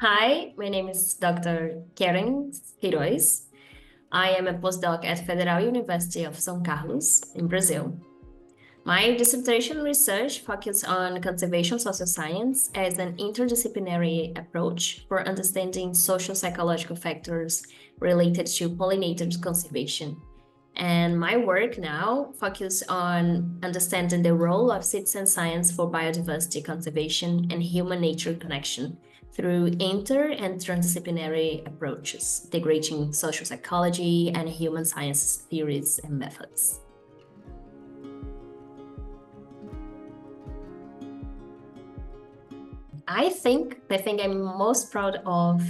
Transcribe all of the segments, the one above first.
Hi, my name is Dr. Keren Queiroz. I am a postdoc at Federal University of São Carlos in Brazil. My dissertation research focuses on conservation social science as an interdisciplinary approach for understanding social psychological factors related to pollinators conservation. And my work now focuses on understanding the role of citizen science for biodiversity conservation and human-nature connection through inter and transdisciplinary approaches, integrating social psychology and human science theories and methods. I think the thing I'm most proud of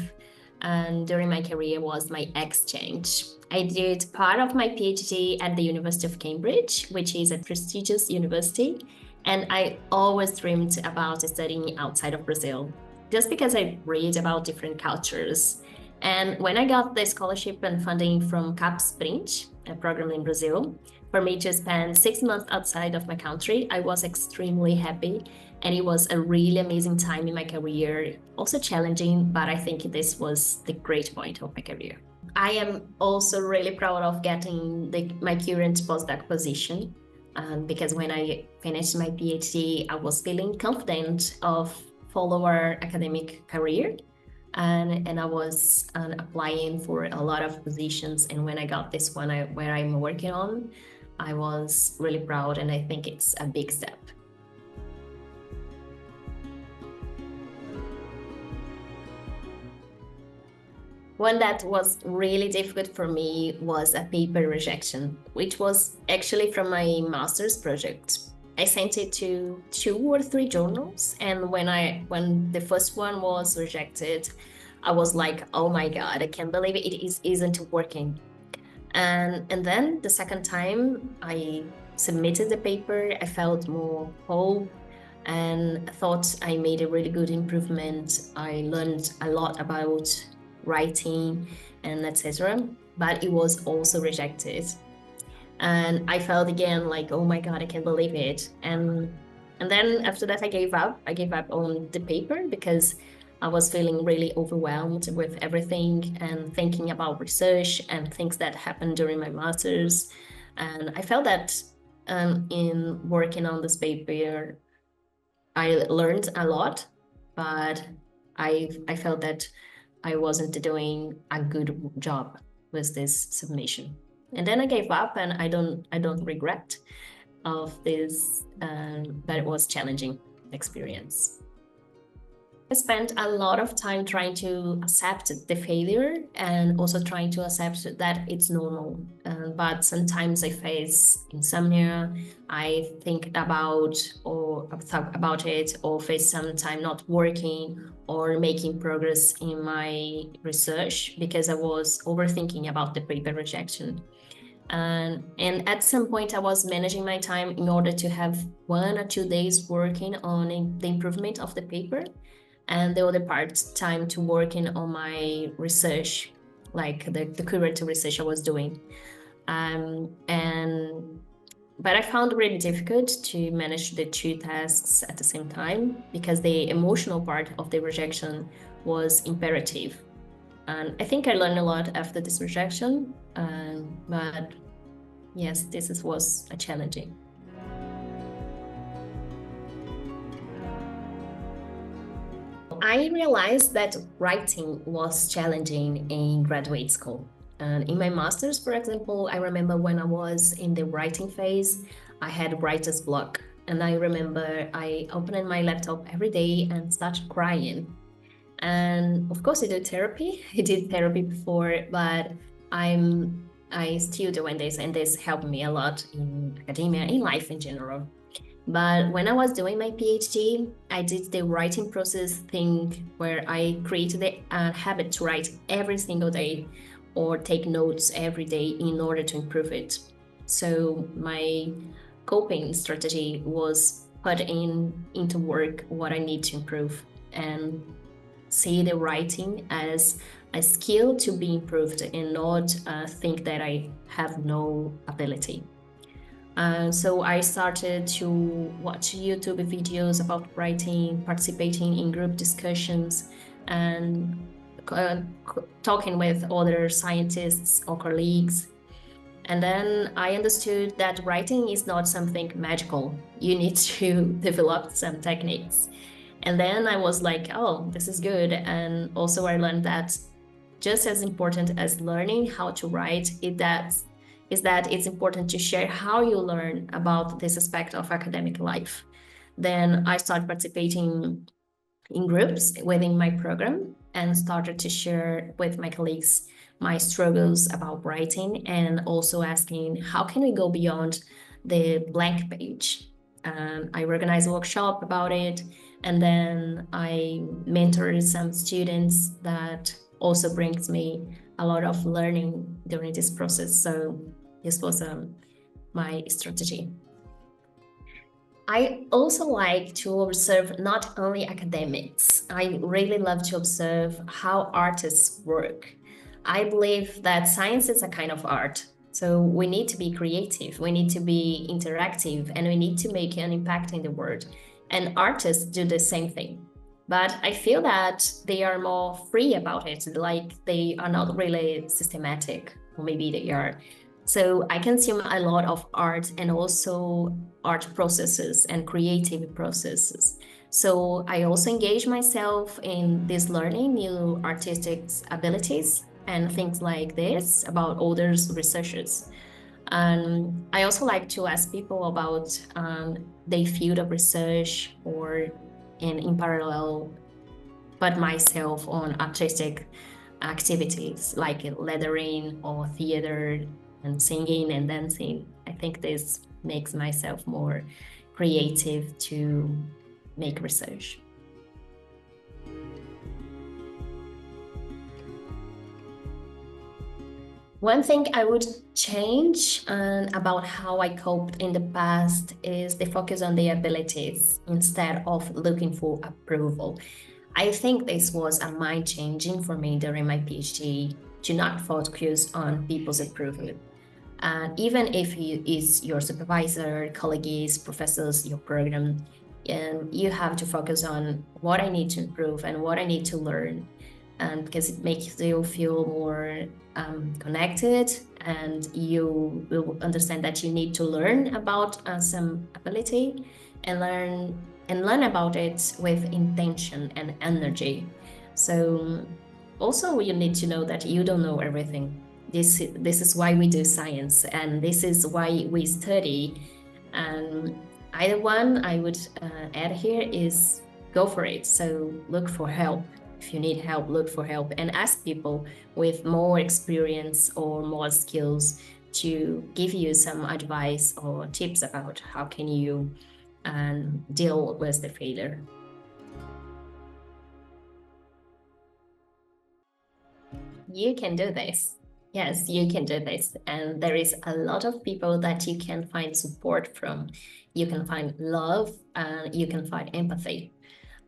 during my career was my exchange. I did part of my PhD at the University of Cambridge, which is a prestigious university, and I always dreamed about studying outside of Brazil, just because I read about different cultures. And when I got the scholarship and funding from CAP Sprint, a program in Brazil, for me to spend 6 months outside of my country, I was extremely happy. And it was a really amazing time in my career, also challenging, but I think this was the great point of my career. I am also really proud of getting my current postdoc position because when I finished my PhD, I was feeling confident of follow our academic career. And I was applying for a lot of positions. And when I got this one where I'm working on, I was really proud, and I think it's a big step. One that was really difficult for me was a paper rejection, which was actually from my master's project. I sent it to 2 or 3 journals, and when the first one was rejected, I was like, "Oh my God, I can't believe isn't working." And then the second time I submitted the paper, I felt more hope and thought I made a really good improvement. I learned a lot about writing and etc. But it was also rejected. And I felt again like, oh my God, I can't believe it. And then after that I gave up. I gave up on the paper because I was feeling really overwhelmed with everything and thinking about research and things that happened during my master's. And I felt that in working on this paper, I learned a lot, but I felt that I wasn't doing a good job with this submission. And then I gave up, and I don't regret of this, but it was challenging experience. I spent a lot of time trying to accept the failure and also trying to accept that it's normal. But sometimes I face insomnia. I think about or talk about it, or face some time not working or making progress in my research because I was overthinking about the paper rejection. And at some point, I was managing my time in order to have 1 or 2 days working on the improvement of the paper, and the other part time to working on my research, like the current research I was doing. But I found it really difficult to manage the 2 tasks at the same time because the emotional part of the rejection was imperative. And I think I learned a lot after this rejection, but yes, was a challenging. I realized that writing was challenging in graduate school. And in my master's, for example, I remember when I was in the writing phase, I had writer's block. And I remember I opened my laptop every day and started crying. And of course, I did therapy. I did therapy before, but I still doing this, and this helped me a lot in academia, in life in general. But when I was doing my PhD, I did the writing process thing where I created a habit to write every single day or take notes every day in order to improve it. So my coping strategy was put into work what I need to improve and see the writing as a skill to be improved and not think that I have no ability. So I started to watch YouTube videos about writing, participating in group discussions, and talking with other scientists or colleagues. And then I understood that writing is not something magical. You need to develop some techniques. And then I was like, oh, this is good. And also I learned that just as important as learning how to write is that it's important to share how you learn about this aspect of academic life. Then I started participating in groups within my program and started to share with my colleagues my struggles about writing, and also asking how can we go beyond the blank page. I organized a workshop about it, and then I mentored some students that also brings me a lot of learning during this process. So this was my strategy. I also like to observe not only academics. I really love to observe how artists work. I believe that science is a kind of art. So we need to be creative, we need to be interactive, and we need to make an impact in the world. And artists do the same thing. But I feel that they are more free about it, like they are not really systematic, or maybe they are. So I consume a lot of art and also art processes and creative processes. So I also engage myself in this learning new artistic abilities and things like this about others researchers. And I also like to ask people about their field of research or in parallel, but myself on artistic activities like lettering or theater and singing and dancing. I think this makes myself more creative to make research. One thing I would change about how I coped in the past is the focus on the abilities instead of looking for approval. I think this was a mind changing for me during my PhD to not focus on people's approval. Even if he is your supervisor, colleagues, professors, your program, and you have to focus on what I need to improve and what I need to learn, and because it makes you feel more connected, and you will understand that you need to learn about some ability and learn about it with intention and energy. So also you need to know that you don't know everything. This is why we do science, and this is why we study. And either one I would add here is go for it. So look for help. If you need help, look for help and ask people with more experience or more skills to give you some advice or tips about how can you deal with the failure. You can do this. Yes, you can do this. And there is a lot of people that you can find support from. You can find love, and you can find empathy.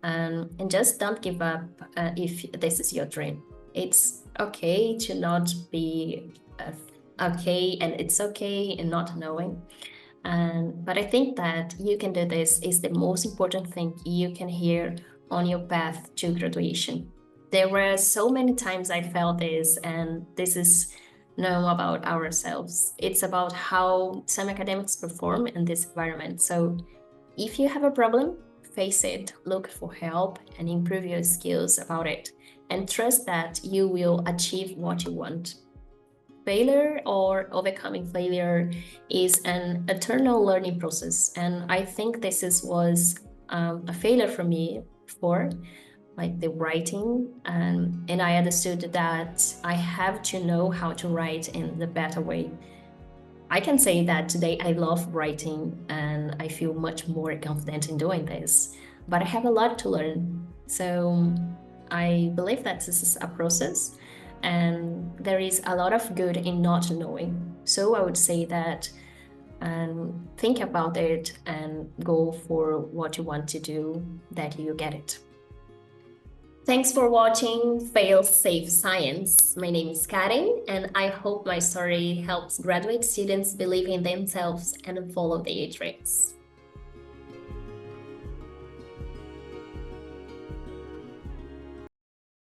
And just don't give up if this is your dream. It's okay to not be okay, and it's okay in not knowing. But I think that you can do this is the most important thing you can hear on your path to graduation. There were so many times I felt this, and this is know about ourselves. It's about how some academics perform in this environment. So if you have a problem, face it, look for help, and improve your skills about it, and trust that you will achieve what you want. Failure or overcoming failure is an eternal learning process, and I think was a failure for me before, like the writing, and I understood that I have to know how to write in the better way. I can say that today I love writing and I feel much more confident in doing this, but I have a lot to learn. So I believe that this is a process, and there is a lot of good in not knowing. So I would say that think about it and go for what you want to do, that you get it. Thanks for watching Fail Safe Science. My name is Karen, and I hope my story helps graduate students believe in themselves and follow their dreams.